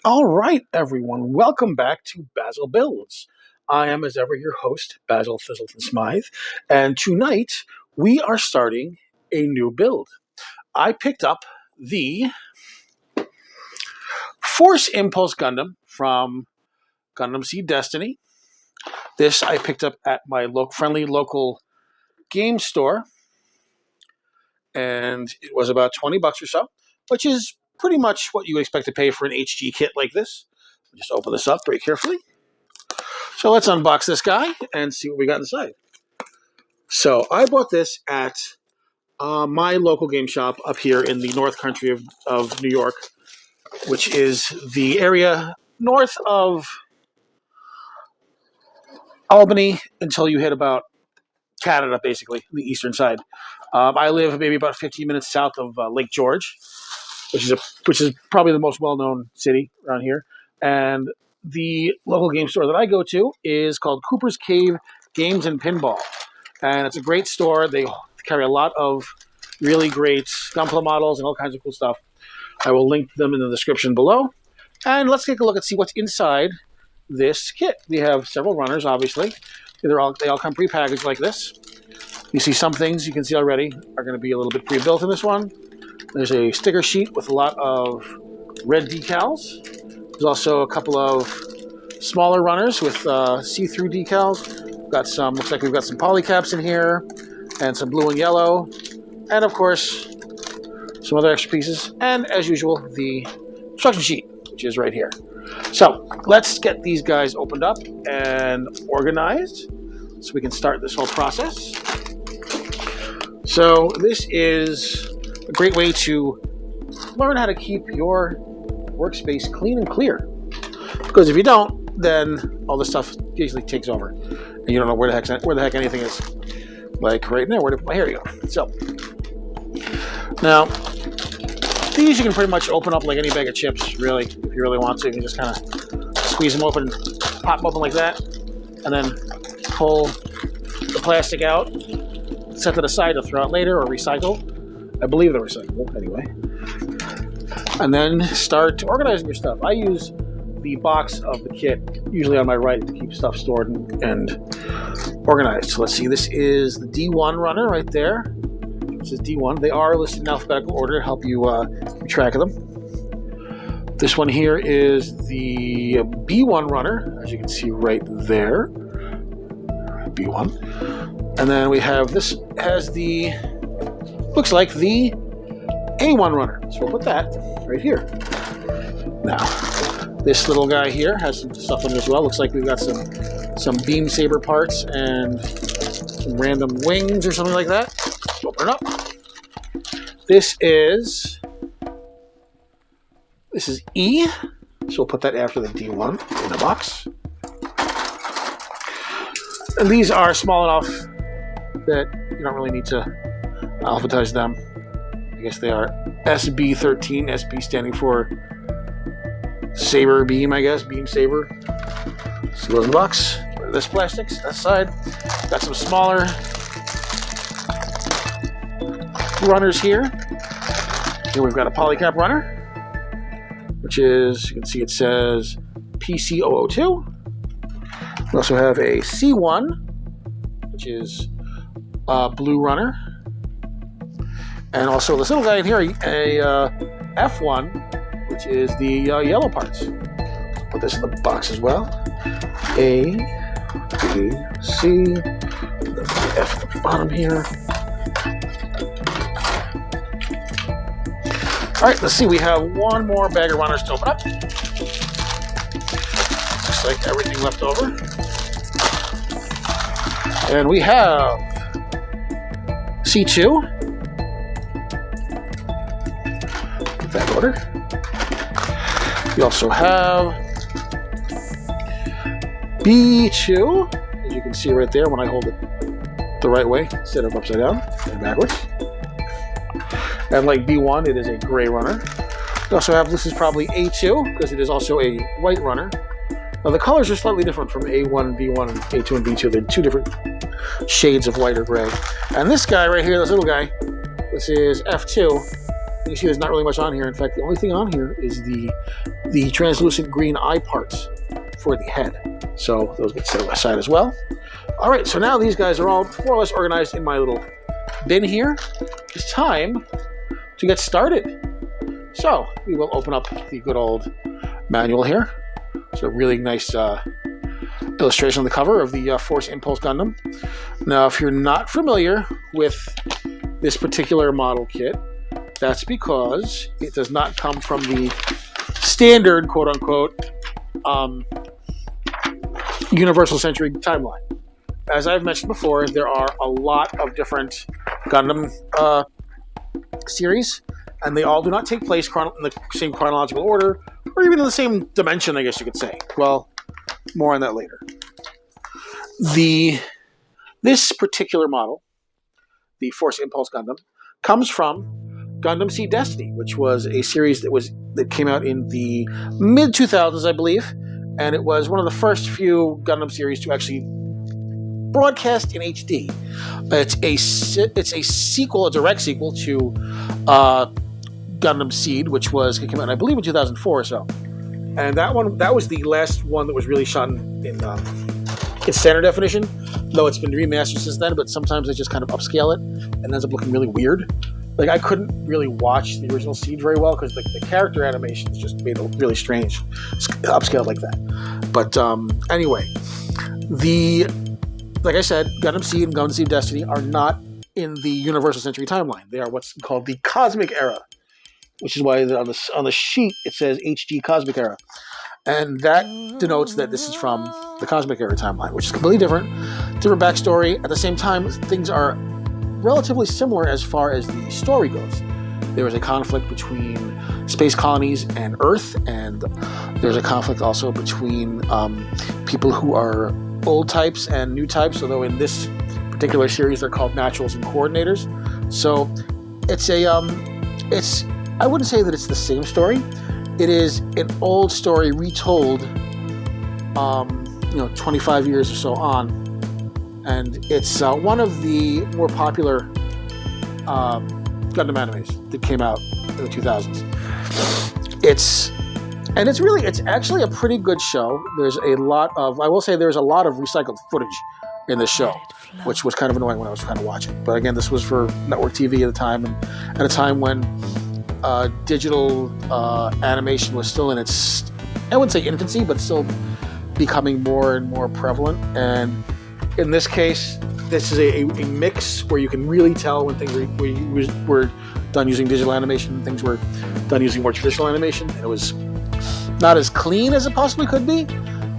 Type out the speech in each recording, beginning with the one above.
All right, everyone, welcome back to Basil Builds. I am, as ever, your host, Basil Thistleton Smythe, and tonight we are starting a new build. I picked up the Force Impulse Gundam from Gundam Seed Destiny. This I picked up at my friendly local game store, and it was about $20 or so, which is pretty much what you would expect to pay for an HG kit like this. Just open this up very carefully. So let's unbox this guy and see what we got inside. So I bought this at my local game shop up here in the North Country of New York, which is the area north of Albany until you hit about Canada, basically, the eastern side. I live maybe about 15 minutes south of Lake George, which is probably the most well-known city around here. And the local game store that I go to is called Cooper's Cave Games and Pinball. And it's a great store. They carry a lot of really great Gunpla models and all kinds of cool stuff. I will link them in the description below. And let's take a look and see what's inside this kit. We have several runners, obviously. They all come prepackaged like this. You see some things you can see already are going to be a little bit pre-built in this one. There's a sticker sheet with a lot of red decals. There's also a couple of smaller runners with see-through decals. Looks like we've got some polycaps in here, and some blue and yellow, and of course, some other extra pieces, and as usual, the instruction sheet, which is right here. So let's get these guys opened up and organized so we can start this whole process. So this is a great way to learn how to keep your workspace clean and clear. Because if you don't, then all this stuff usually takes over, and you don't know where the heck anything is. Like right now, here you go. So now these you can pretty much open up like any bag of chips, really, if you really want to. You can just kind of squeeze them open, pop them open like that, and then pull the plastic out, set it aside to throw out later or recycle. I believe they're recyclable anyway. And then start organizing your stuff. I use the box of the kit, usually on my right, to keep stuff stored and organized. So let's see, this is the D1 runner right there. This is D1. They are listed in alphabetical order to help you keep track of them. This one here is the B1 runner, as you can see right there. B1. And then we have, this has the, looks like the A1 runner. So we'll put that right here. Now, this little guy here has some stuff in it as well. Looks like we've got some beam saber parts and some random wings or something like that. Let's open it up. This is E. So we'll put that after the D1 in the box. And these are small enough that you don't really need to alphabetize them. I guess they are SB13, SB standing for Saber Beam, I guess. Beam Saber. See what's in the box. This plastics, that side. Got some smaller runners here. Here we've got a polycap runner, which is, you can see it says PC002. We also have a C1, which is a blue runner. And also this little guy in here, a F1, which is the yellow parts. Put this in the box as well. A, B, C, F at the bottom here. All right, let's see. We have one more bag of runners to open up. Looks like everything left over. And we have C2. That order. We also have B2, as you can see right there when I hold it the right way instead of upside down and backwards. And like B1, it is a gray runner. We also have, this is probably A2, because it is also a white runner. Now the colors are slightly different from A1, B1, and A2 and B2. They're two different shades of white or gray. And this guy right here, this little guy, this is F2. you see there's not really much on here. In fact, the only thing on here is the translucent green eye parts for the head. So those get set aside as well. All right, so now these guys are all more or less organized in my little bin here. It's time to get started. So we will open up the good old manual here. It's a really nice illustration on the cover of the Force Impulse Gundam. Now, if you're not familiar with this particular model kit, that's because it does not come from the standard, quote-unquote, Universal Century timeline. As I've mentioned before, there are a lot of different Gundam series, and they all do not take place in the same chronological order, or even in the same dimension, I guess you could say. Well, more on that later. This particular model, the Force Impulse Gundam, comes from Gundam Seed Destiny, which was a series that came out in the mid-2000s, I believe, and it was one of the first few Gundam series to actually broadcast in HD. It's a sequel, a direct sequel to Gundam Seed, which came out, I believe, in 2004 or so. And that was the last one that was really shot in standard definition, though it's been remastered since then, but sometimes they just kind of upscale it and ends up looking really weird. Like, I couldn't really watch the original Seed very well because the character animations just made it really strange, upscaled like that. But anyway, like I said, Gundam Seed and Gundam Seed Destiny are not in the Universal Century timeline. They are what's called the Cosmic Era, which is why on the sheet it says HG Cosmic Era. And that denotes that this is from the Cosmic Era timeline, which is completely different backstory. At the same time, things are relatively similar as far as the story goes. There was a conflict between space colonies and Earth, and there's a conflict also between people who are old types and new types, although in this particular series they're called naturals and coordinators. So I wouldn't say that it's the same story. It is an old story retold 25 years or so on, and it's one of the more popular Gundam animes that came out in the 2000s. It's actually a pretty good show. There's a lot of recycled footage in this show, which was kind of annoying when I was kind of watching. But again, this was for network TV at the time, and at a time when digital animation was still in its, I wouldn't say infancy, but still becoming more and more prevalent. And in this case, this is a mix where you can really tell when things were done using digital animation and things were done using more traditional animation. And it was not as clean as it possibly could be.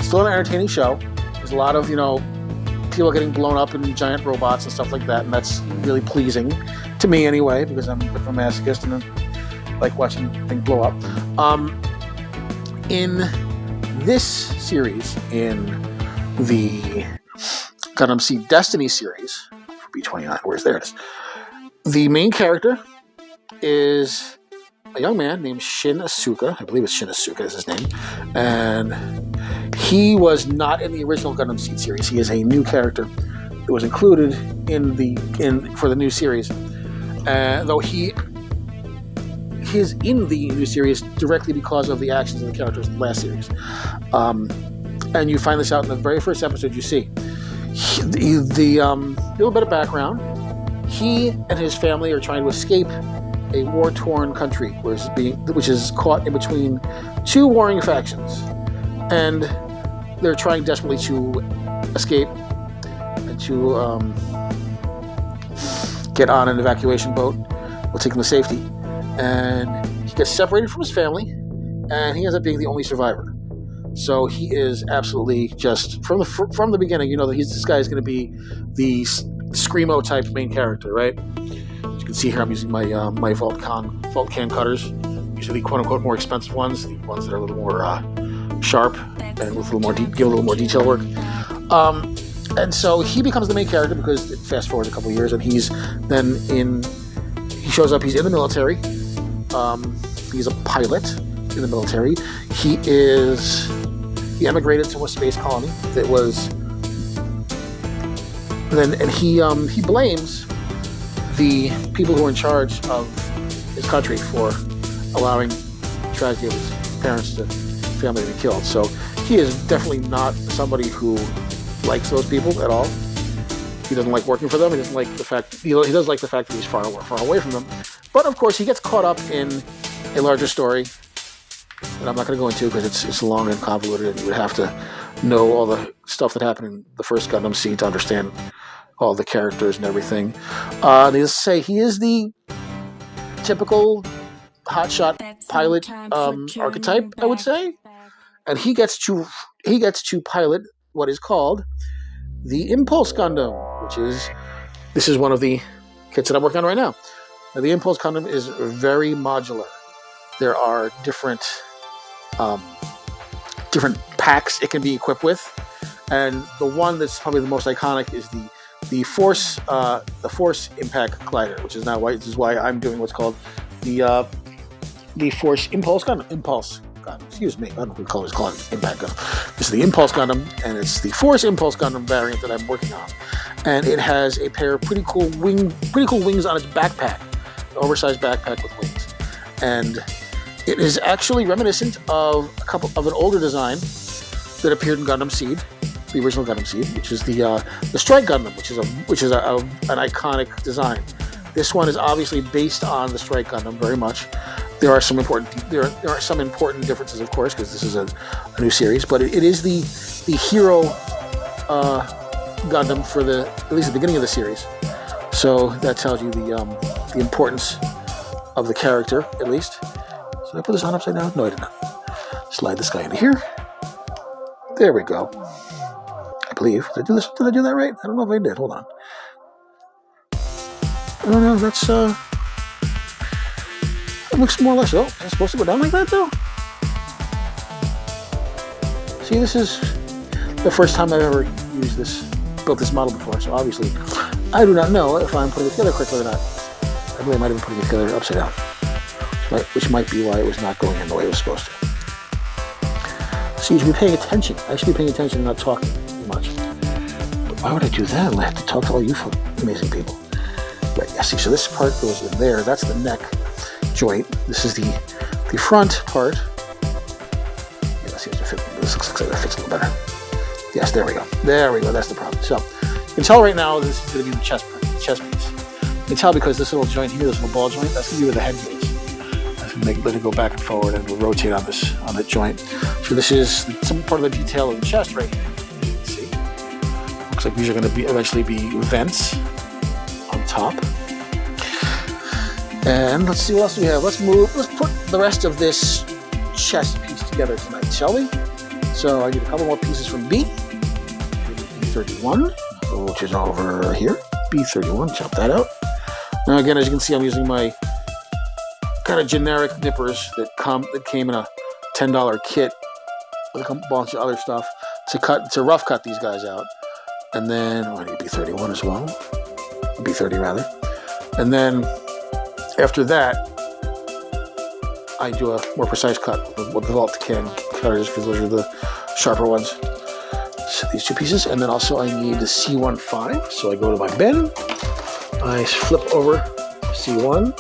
Still an entertaining show. There's a lot of, people getting blown up in giant robots and stuff like that, and that's really pleasing to me anyway, because I'm a bit of a masochist and I like watching things blow up. In this series, in the Gundam Seed Destiny series, B29, there it is. The main character is a young man named Shin Asuka. I believe it's Shin Asuka is his name. And he was not in the original Gundam Seed series. He is a new character that was included for the new series. Though he is in the new series directly because of the actions of the characters in the last series. And you find this out in the very first episode you see. The little bit of background. He and his family are trying to escape a war-torn country, which is caught in between two warring factions, and they're trying desperately to escape and to get on an evacuation boat. Will take him to safety, and he gets separated from his family, and he ends up being the only survivor. So he is absolutely just from the beginning. That this guy is going to be the Screamo type main character, right? As you can see here, I'm using my my Volcan cutters. These are the quote-unquote more expensive ones, the ones that are a little more sharp and with a little more give a little more detail work. And so he becomes the main character because it fast forwards a couple of years, and he shows up. He's in the military. He's a pilot in the military. He emigrated to a space colony that was. And he blames the people who are in charge of his country for allowing tragedy of his parents to family to be killed. So he is definitely not somebody who likes those people at all. He doesn't like working for them. He doesn't like the fact he does like the fact that he's far away from them. But of course, he gets caught up in a larger story that I'm not going to go into because it's long and convoluted, and you would have to know all the stuff that happened in the first Gundam Seed to understand all the characters and everything. Needless to say, he is the typical hotshot pilot archetype, I would say, and he gets to pilot what is called the Impulse Gundam, this is one of the kits that I'm working on right now. Now, the Impulse Gundam is very modular. There are different packs it can be equipped with, and the one that's probably the most iconic is the Force Impact Glider, which is why I'm doing what's called the Force Impulse Gundam. Excuse me, I don't know what colors call it Impact Gundam. This is the Impulse Gundam, and it's the Force Impulse Gundam variant that I'm working on. And it has a pair of pretty cool wings on its backpack, an oversized backpack with wings. And it is actually reminiscent of an older design that appeared in Gundam Seed, the original Gundam Seed, which is the Strike Gundam, which is an iconic design. This one is obviously based on the Strike Gundam very much. There are some important differences, of course, because this is a new series. But it is the hero Gundam for at least the beginning of the series. So that tells you the importance of the character, at least. Did I put this on upside down? No, I did not. Slide this guy into here. There we go. I believe. Did I do this? Did I do that right? I don't know if I did. Hold on. Oh no, that's it looks more or less. Oh, is it supposed to go down like that though? See, this is the first time I've ever built this model before, so obviously I do not know if I'm putting it together correctly or not. I really might have been putting it together upside down, which might be why it was not going in the way it was supposed to. So you should be paying attention. I should be paying attention and not talking much. But why would I do that? I have to talk to all you amazing people. Right, yeah, see, so this part goes in there. That's the neck joint. This is the front part. Yeah, that seems to fit. This looks like that fits a little better. Yes, there we go. There we go. That's the problem. So you can tell right now this is going to be the chest piece. You can tell because this little joint here, this little ball joint, that's going to be where the head goes. That's going to let it go back and forward, and it'll rotate on that joint. So this is some part of the detail of the chest right here. You can see. Looks like these are going to eventually be vents on top. And let's see what else we have. Let's put the rest of this chest piece together tonight, shall we? So I need a couple more pieces from B31, which is over here. B31, chop that out. Now again, as you can see, I'm using my kind of generic nippers that came in a $10 kit with a bunch of other stuff to rough cut these guys out. And then I need B31 as well. B30 rather. And then after that, I do a more precise cut with the vault can cutters because those are the sharper ones. So these two pieces, and then also I need the C15. So I go to my bin, I flip over C1,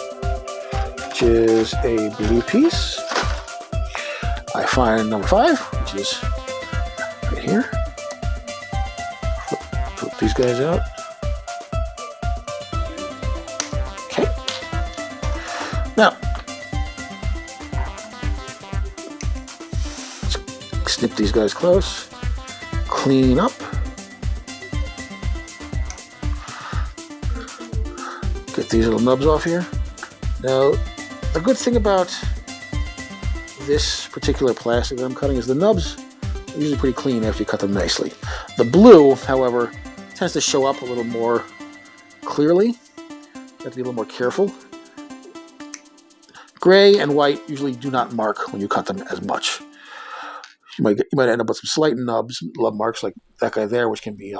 which is a blue piece. I find number 5, which is right here. Flip these guys out. Now, snip these guys close, clean up, get these little nubs off here. Now, the good thing about this particular plastic that I'm cutting is the nubs are usually pretty clean after you cut them nicely. The blue, however, tends to show up a little more clearly. You have to be a little more careful. Gray and white usually do not mark when you cut them as much. You might end up with some slight nub marks like that guy there, which can be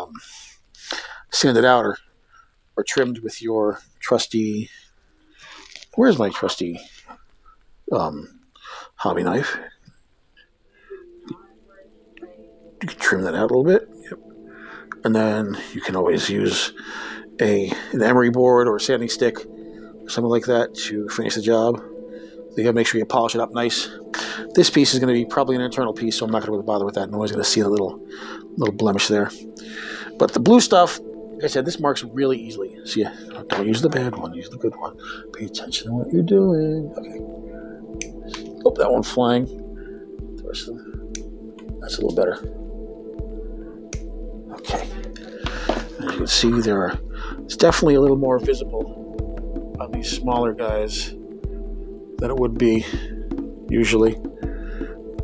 sanded out or trimmed with your trusty. Where's my trusty hobby knife? You can trim that out a little bit. Yep. And then you can always use an emery board or a sanding stick something like that to finish the job. You gotta make sure you polish it up nice. This piece is going to be probably an internal piece, so I'm not going to really bother with that. No one's going to see the little blemish there. But the blue stuff, like I said, this marks really easily. See, don't use the bad one, use the good one. Pay attention to what you're doing. Okay. Oh, that one flying. The rest of them, that's a little better. Okay. As you can see, it's definitely a little more visible on these smaller guys than it would be usually.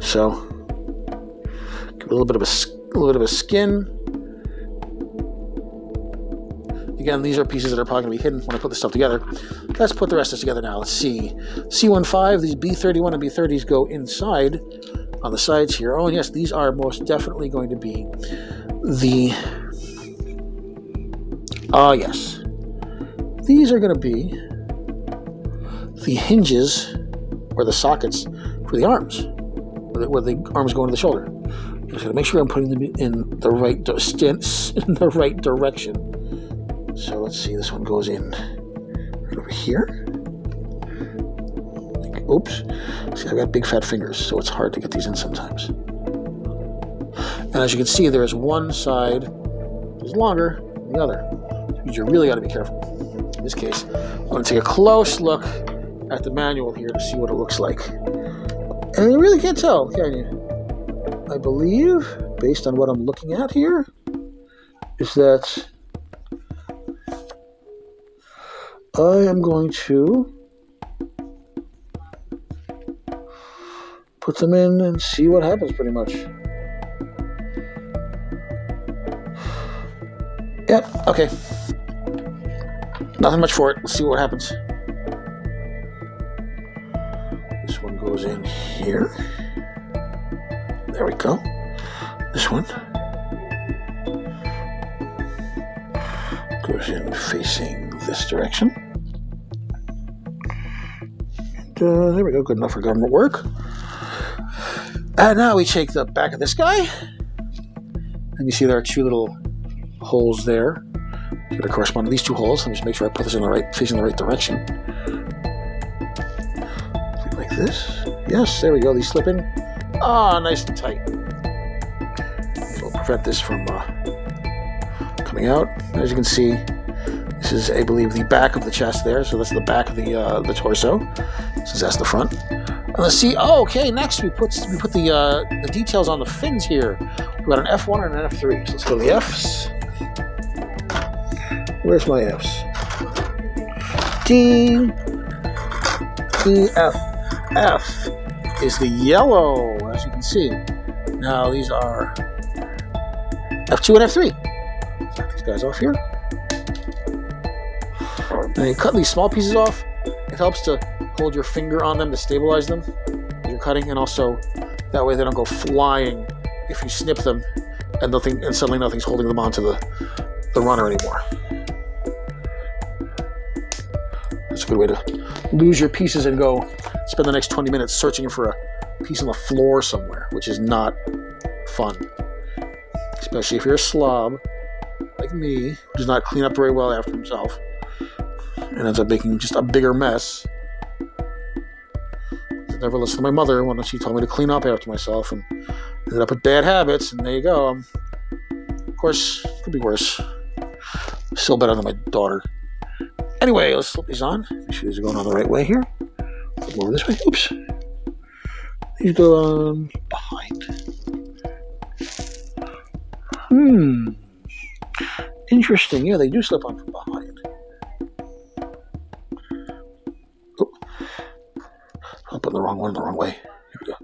So give it a little bit of a skin. Again, these are pieces that are probably going to be hidden when I put this stuff together. Let's put the rest of this together now. Let's see. C15, these B31 and B30s go inside on the sides here. Oh, and yes, these are most definitely going to be the... yes. These are going to be the hinges or the sockets for the arms, where the arms go into the shoulder. Just got to make sure I'm putting them in the right direction. So let's see, this one goes in right over here. Oops. See, I've got big fat fingers, so it's hard to get these in sometimes. And as you can see, there's one side is longer than the other. Which means you really got to be careful. In this case, I'm going to take a close look at the manual here to see what it looks like. And you really can't tell, can you? I believe, based on what I'm looking at here, is that I am going to put them in and see what happens, pretty much. Yep, okay. Nothing much for it. Let's see what happens. This one goes in here. There we go. This one goes in facing this direction. And, there we go. Good enough for government work. And now we take the back of this guy. And you see there are two little holes there. It's going to correspond to these two holes. Let me just make sure I put this in facing the right direction. Like this. Yes, there we go. These slip in. Ah, nice and tight. It'll prevent this from coming out. As you can see, this is, I believe, the back of the chest there. So that's the back of the torso. Since that's the front. And let's see. Oh, okay. Next, we put the details on the fins here. We've got an F1 and an F3. So let's go to the Fs. Where's my Fs? D, E, F. F is the yellow, as you can see. Now these are F2 and F3. Take these guys off here. Now you cut these small pieces off. It helps to hold your finger on them to stabilize them as you're cutting, and also that way they don't go flying if you snip them and suddenly nothing's holding them onto the runner anymore. That's a good way to lose your pieces and go spend the next 20 minutes searching for a piece on the floor somewhere, which is not fun. Especially if you're a slob like me, who does not clean up very well after himself and ends up making just a bigger mess. I never listened to my mother when she told me to clean up after myself, and ended up with bad habits, and there you go. Of course, it could be worse. Still better than my daughter. Anyway, let's flip these on. Make sure these are going on the right way here. Flip over this way. Oops. These go on behind. Interesting. Yeah, they do slip on from behind. Oh. I'm putting the wrong one the wrong way. Here we go.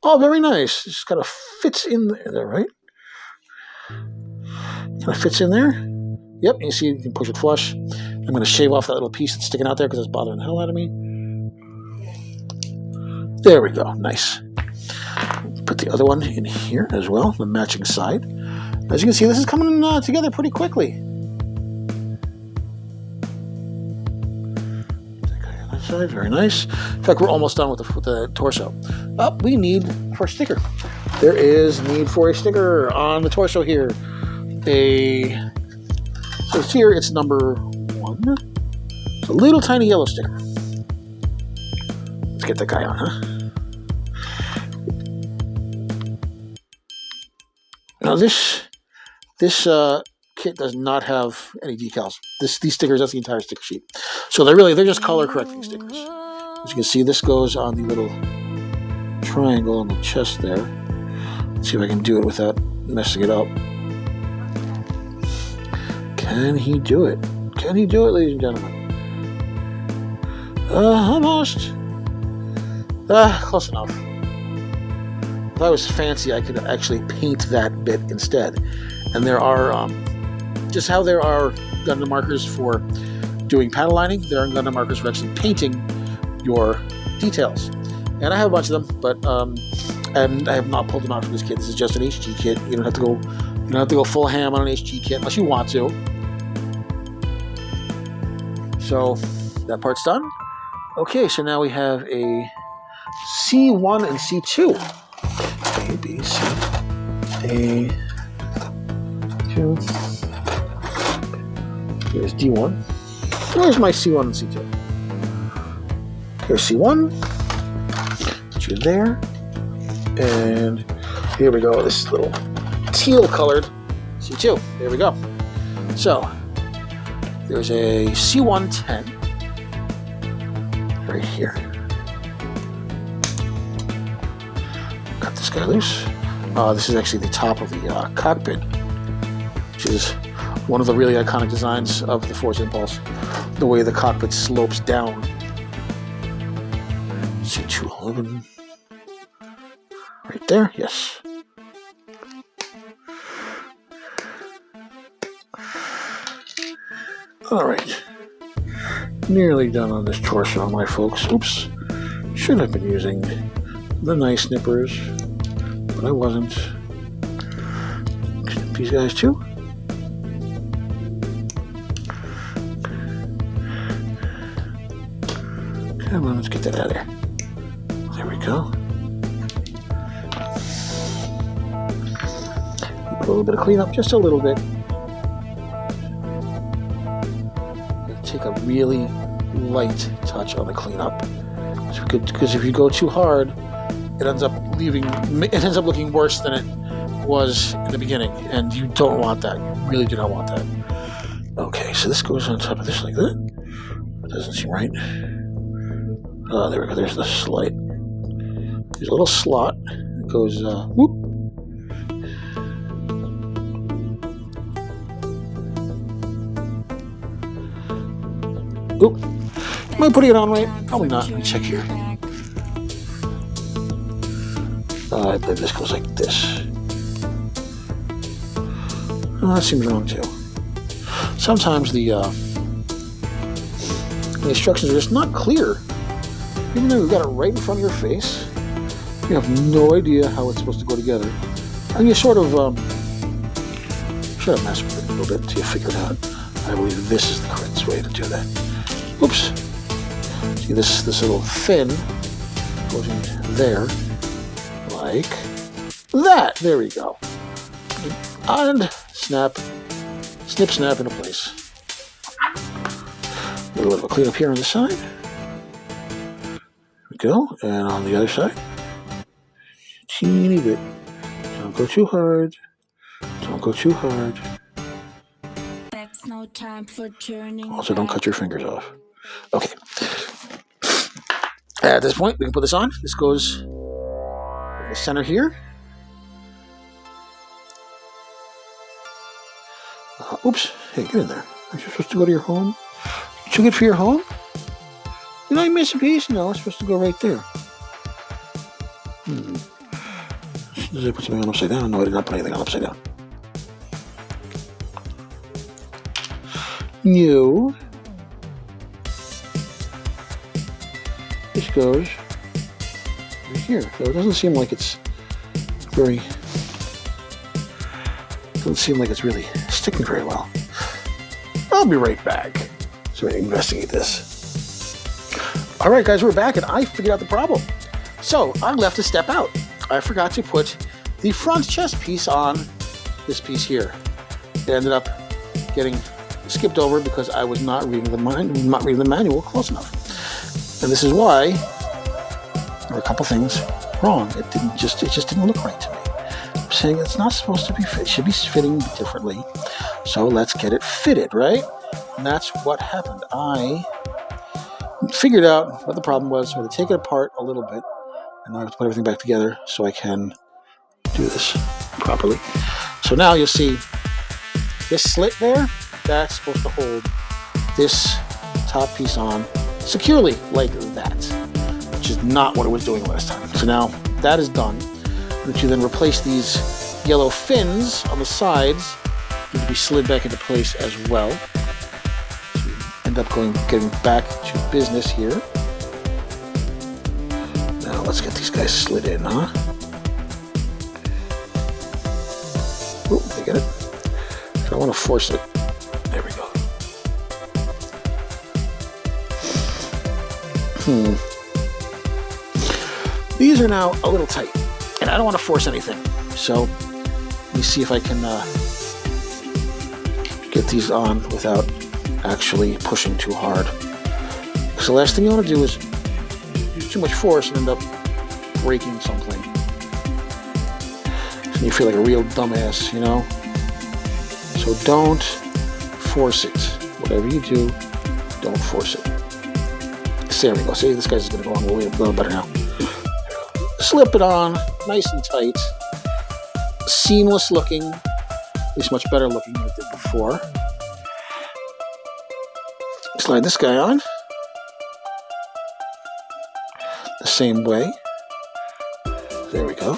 Oh, very nice. It just kind of fits in there, right? Kind of fits in there. Yep, you see you can push it flush. I'm going to shave off that little piece that's sticking out there because it's bothering the hell out of me. There we go. Nice. Put the other one in here as well, the matching side. As you can see, this is coming together pretty quickly. That side, very nice. In fact, we're almost done with the torso. We need for a sticker. There is need for a sticker on the torso here. So here it's number 1, a little tiny yellow sticker. Let's get that guy on, huh? Now this kit does not have any decals. These stickers, that's the entire sticker sheet. So they're just color correcting stickers. As you can see, this goes on the little triangle on the chest there. Let's see if I can do it without messing it up. Can he do it? Can he do it, ladies and gentlemen? Almost. Close enough. If I was fancy, I could actually paint that bit instead. And there are, just how there are Gundam markers for doing panel lining, there are Gundam markers for actually painting your details. And I have a bunch of them, but and I have not pulled them out for this kit. This is just an HG kit. You don't have to go full ham on an HG kit unless you want to. So that part's done. Okay, so now we have a C1 and C2. A, B, C, A, 2. Here's D1. Where's my C1 and C2? Here's C1. Put you there. And here we go. This little teal colored C2. There we go. So there's a C110 right here. Cut this guy loose. This is actually the top of the cockpit, which is one of the really iconic designs of the Force Impulse. The way the cockpit slopes down. C211. Right there, yes. Alright. Nearly done on this torso, my folks. Oops. Should have been using the nice nippers, but I wasn't. These guys too. Come on, let's get that out of there. There we go. A little bit of cleanup, just a little bit. Take a really light touch on the cleanup, because if you go too hard, it ends up looking worse than it was in the beginning, and you don't want that. You really do not want that. Okay, so this goes on top of this like that. That doesn't seem right. Oh, there we go. There's the slide. There's a little slot. It goes whoop. Oop. Am I putting it on right? Probably not. Let me check here. I believe this goes like this. Oh, that seems wrong too. Sometimes the instructions are just not clear. Even though you've got it right in front of your face, you have no idea how it's supposed to go together. And you sort of mess with it a little bit until you figure it out. I believe this is the correct way to do that. Oops. See, this little fin goes in there, like that. There we go. And snap, snip, snap into place. A little bit of a cleanup here on the side. There we go. And on the other side, teeny bit. Don't go too hard. Don't go too hard. No time for turning. Also, don't cut your fingers off. Okay. At this point, we can put this on. This goes in the center here. Oops. Hey, get in there. Aren't you supposed to go to your home? Too good for your home? Did I miss a piece? No, it's supposed to go right there. Did I put something on upside down? No, I did not put anything on upside down. No. This goes right here. So it doesn't seem like it's really sticking very well. I'll be right back so we can investigate this. Alright guys, we're back and I figured out the problem. So I left a step out. I forgot to put the front chest piece on this piece here. It ended up getting skipped over because I was not reading the manual close enough. And this is why there were a couple things wrong. It just didn't look right to me. I'm saying it's not supposed to be fit. It should be fitting differently. So let's get it fitted, right? And that's what happened. I figured out what the problem was. So I had to take it apart a little bit, and now I have to put everything back together so I can do this properly. So now you'll see this slit there, that's supposed to hold this top piece on securely like that, which is not what it was doing last time. So now that is done. But you then replace these yellow fins on the sides, need to be slid back into place as well. So you end up getting back to business here. Now let's get these guys slid in, huh? Oh, they get it. So I want to force it. There we go. These are now a little tight, and I don't want to force anything. So let me see if I can get these on without actually pushing too hard. Because the last thing you want to do is use too much force and end up breaking something. So you feel like a real dumbass, you know? So don't force it. Whatever you do, don't force it. There we go. See, this guy's going to go on a little better now. Slip it on, nice and tight. Seamless looking. At least much better looking than it did before. Slide this guy on. The same way. There we go.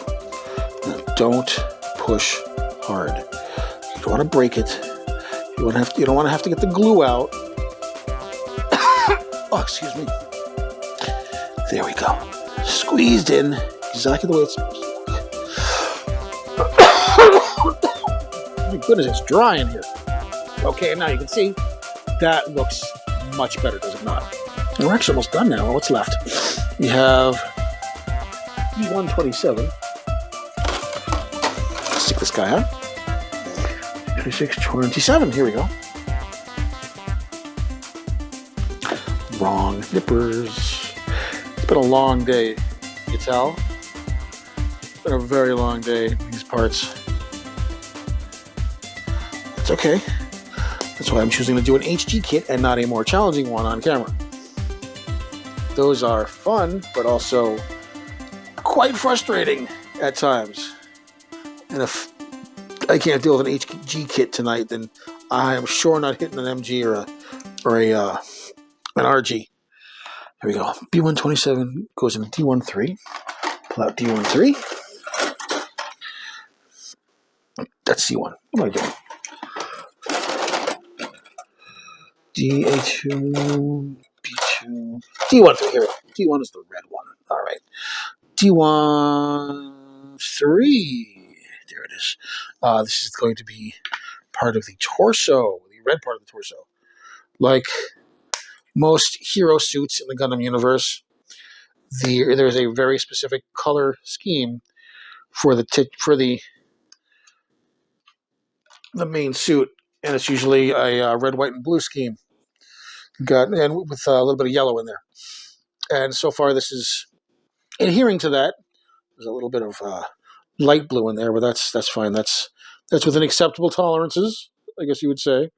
Now don't push hard. You don't want to break it. You don't want to have to get the glue out. Oh, excuse me. There we go. Squeezed in exactly the way it's supposed to look. Oh my goodness, it's dry in here. Okay, now you can see that looks much better, does it not? And we're actually almost done now. What's left? We have E127. Let's stick this guy on. 26, 27. Here we go. Wrong nippers. It's been a long day, you tell? It's been a very long day, these parts. It's okay. That's why I'm choosing to do an HG kit and not a more challenging one on camera. Those are fun, but also quite frustrating at times. And if I can't deal with an HG kit tonight, then I am sure not hitting an MG or an RG. Here we go. B127 goes into D13. Pull out D13. That's C1. What am I doing? DA2, B2, D13. Here we go. D1 is the red one. All right. D13. There it is. This is going to be part of the torso, the red part of the torso. Like most hero suits in the Gundam universe, there's a very specific color scheme for the main suit, and it's usually a red, white, and blue scheme. And with a little bit of yellow in there. And so far, this is adhering to that. There's a little bit of light blue in there, but that's fine. That's within acceptable tolerances, I guess you would say.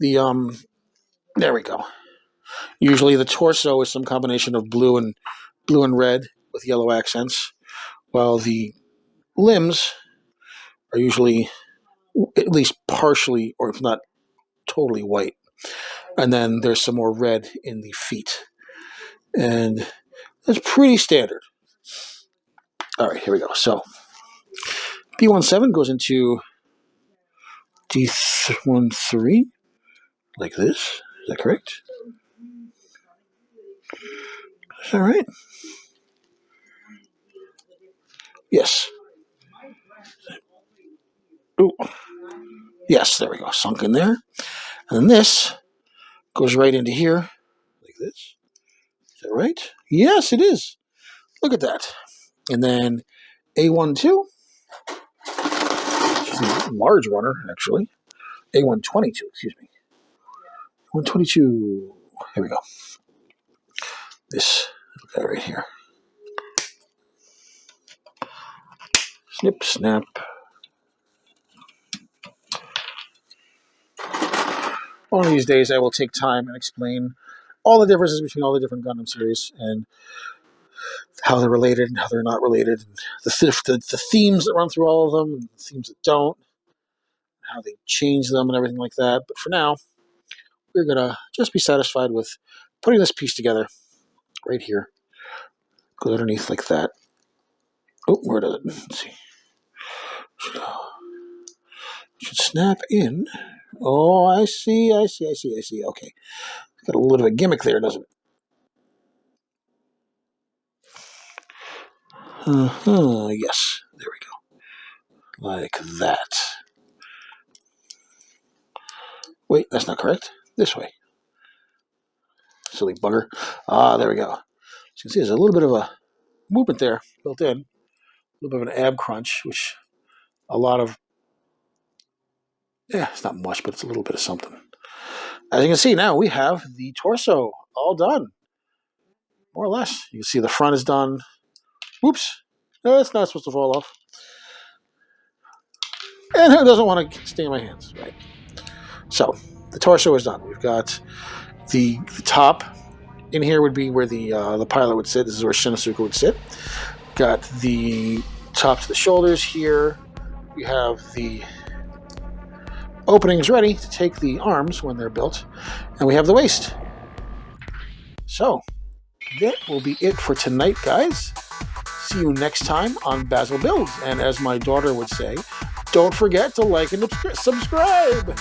There we go. Usually the torso is some combination of blue and red with yellow accents, while the limbs are usually at least partially, or if not totally, white. And then there's some more red in the feet. And that's pretty standard. All right, here we go. So B17 goes into D13 like this. Is that correct? Is that right? Yes. Ooh. Yes, there we go. Sunk in there. And then this goes right into here like this. Is that right? Yes, it is. Look at that. And then A12, which is a large runner, actually. A122, excuse me. 122. Here we go. This guy right here. Snip, snap. One of these days, I will take time and explain all the differences between all the different Gundam series and how they're related and how they're not related, and the themes that run through all of them, and the themes that don't, how they change them, and everything like that. But for now, we're gonna just be satisfied with putting this piece together right here. Goes underneath like that. Oh, where does it? Let's see. Should snap in. Oh, I see. Okay. Got a little bit of a gimmick there, doesn't it? Yes. There we go. Like that. Wait, that's not correct. This way. Silly bugger. Ah, there we go. As you can see, there's a little bit of a movement there built in. A little bit of an ab crunch, which a lot of... Yeah, it's not much, but it's a little bit of something. As you can see now, we have the torso all done. More or less. You can see the front is done. Whoops. No, it's not supposed to fall off. And who doesn't want to stay in my hands, right? So, the torso is done. We've got the top. In here would be where the pilot would sit. This is where Shinosuke would sit. Got the top to the shoulders here. We have the openings ready to take the arms when they're built. And we have the waist. So, that will be it for tonight, guys. See you next time on Basil Builds. And as my daughter would say, don't forget to like and subscribe.